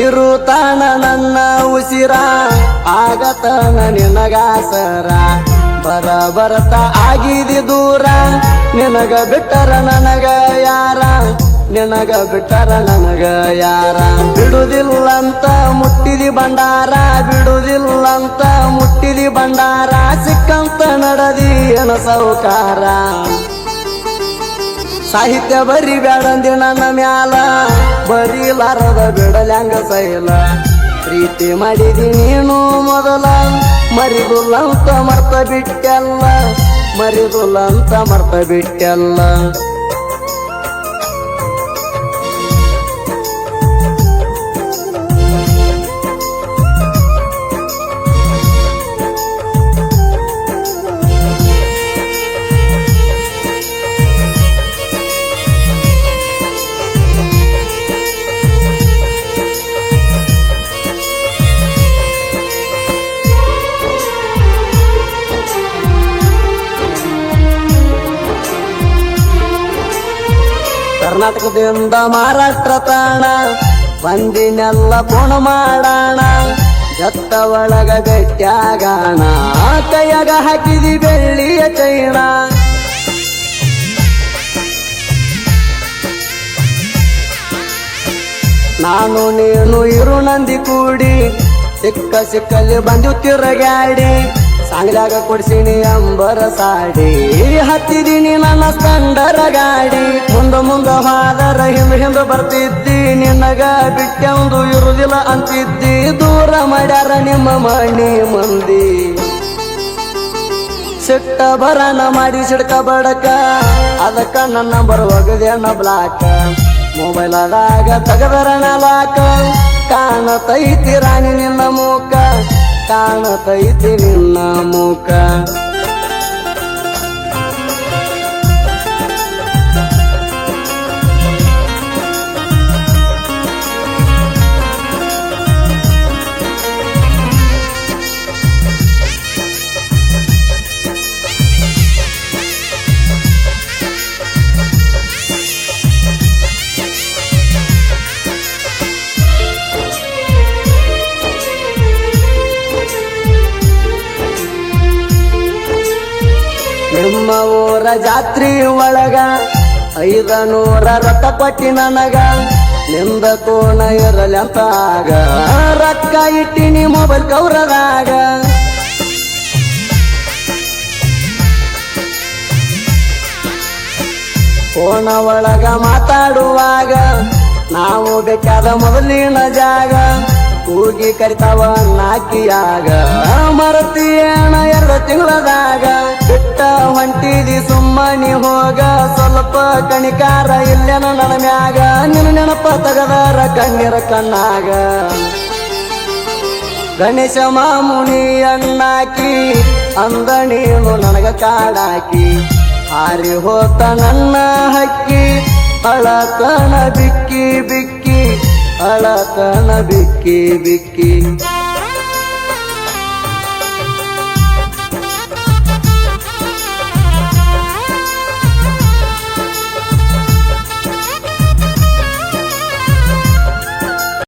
ಇರುತ್ತಾನ ನನ್ನ ಉಸಿರ ಆಗತನ ನಿನಗಾಸರ ಬರ ಬರತ ಆಗಿದಿ ದೂರ ನಿನಗ ಬಿಟ್ಟರ ನನಗ ಯಾರ ನಿನಗ ಬಿಟ್ಟರ ನನಗ ಯಾರ ಬಿಡುದಿಲ್ಲಂತ ಮುಟ್ಟಿದಿ ಬಂಡಾರ ಬಿಡುದಿಲ್ಲಂತ ಮುಟ್ಟಿದಿ ಬಂಡಾರ ಸಿಕ್ಕಂತ ನಡದಿ ಏನ ಸೌಕಾರ ಸಾಹಿತ್ಯ ಬರಿ ಬ್ಯಾಡಂದಿ ನನ್ನ ಮ್ಯಾಲ ಬರೀಲಾರದ ಬಿಡಲ್ಯಾಂಗ ಸೈಲ ಪ್ರೀತಿ ಮಾಡಿದಿ ನೀನು ಮೊದಲ ಮರಿದುಲ್ಲಂತ ಮರ್ತ ಬಿಟ್ಟೆಲ್ಲ ಮರಿದುಲ್ಲಂತ ಮರ್ತ ಬಿಟ್ಟೆಲ್ಲ ಕರ್ನಾಟಕದಿಂದ ಮಹಾರಾಷ್ಟ್ರ ತಾಣ ಬಂದಿನೆಲ್ಲ ಫೋನ್ ಮಾಡೋಣ ಜತ್ತ ಒಳಗ ಬೆಟ್ಟಾಗಾಣ ಕೈಯಾಗ ಹಾಕಿದಿ ಬೆಳ್ಳಿಯ ಚೈಣ ನಾನು ನೀನು ಇರು ನಂದಿ ಕೂಡಿ ಸಿಕ್ಕ ಸಿಕ್ಕಲ್ಲಿ ಬಂದು ತಿರುಗಾಡಿ ಸಾಂಗ್ಲಾಗ ಕೊಡ್ಸಿನಿ ಅಂಬರ ಸಾಡಿ ಹತ್ತಿದೀನಿ ನನ್ನ ಸ್ಕಂಡರ ಗಾಡಿ ಮುಂದ ಹಾದರ ಹಿಂದ ಬರ್ತಿದ್ದಿ ನಿನಗ ಬಿಟ್ಟೆಂದು ಇರುದಿಲ್ಲ ಅಂತಿದ್ದಿ ದೂರ ಮಾಡ್ಯಾರ ನಿಮ್ಮ ಮಣಿ ಮಂದಿ ಸಿಟ್ಟ ಬರನ ಮಾಡಿ ಸಿಡ್ಕ ಬಡಕ ಅದಕ್ಕ ನನ್ನ ಬರುವಾಗದೇನ ಬ್ಲಾಕ ಮೊಬೈಲ್ ಅದಾಗ ತಗದರಣ ಲಾಕ ಕಾಣತೈತಿ ರಾಣಿ ನಿನ್ನ ಮೂಕ ಕಾಣತೈತಿ ನಿನ್ನ ಮೂಕ ನಿಮ್ಮ ಊರ ಜಾತ್ರಿ ಒಳಗ 500 ರೊಕ್ಕ ಕೊಟ್ಟಿ ನನಗ ನಿಂದ ಕೋಣ ಇರಲಿ ಅಂತಾಗ ರೊಕ್ಕ ಇಟ್ಟಿನಿ ಮೊಬೈಲ್ ಕೌರದಾಗ ಕೋಣ ಒಳಗ ಮಾತಾಡುವಾಗ ನಾವು ಬೇಕಾದ ಮೊದಲಿನ ಜಾಗ ಕೂಗಿ ಕರಿತಾವ ನಾಕಿಯಾಗ ಮರತಿಯೇಣ 2 ತಿಂಗಳದಾಗ ಬಿಟ್ಟ ಹೊಂಟಿದಿ ಸುಮ್ಮನಿ ಹೋಗ ಸ್ವಲ್ಪ ಕಣಿಕಾರ ಇಲ್ಲೇನ ನನ್ನ ಮ್ಯಾಗ ನಿನ್ನ ನೆನಪ ತಗದಾರ ಕಣ್ಣೀರ ಕಣ್ಣಾಗ ಗಣೇಶ ಮಾಮುನಿ ಅಣ್ಣಾಕಿ ಅಂದ ನೀನು ನನಗ ಕಾಡಾಕಿ ಹಾರಿ ಹೋತ ನನ್ನ ಹಕ್ಕಿ ಅಳತನ ಬಿಕ್ಕಿ ಬಿಕ್ಕಿ ಅಳತನ ಬಿಕ್ಕಿ ಬಿಕ್ಕಿ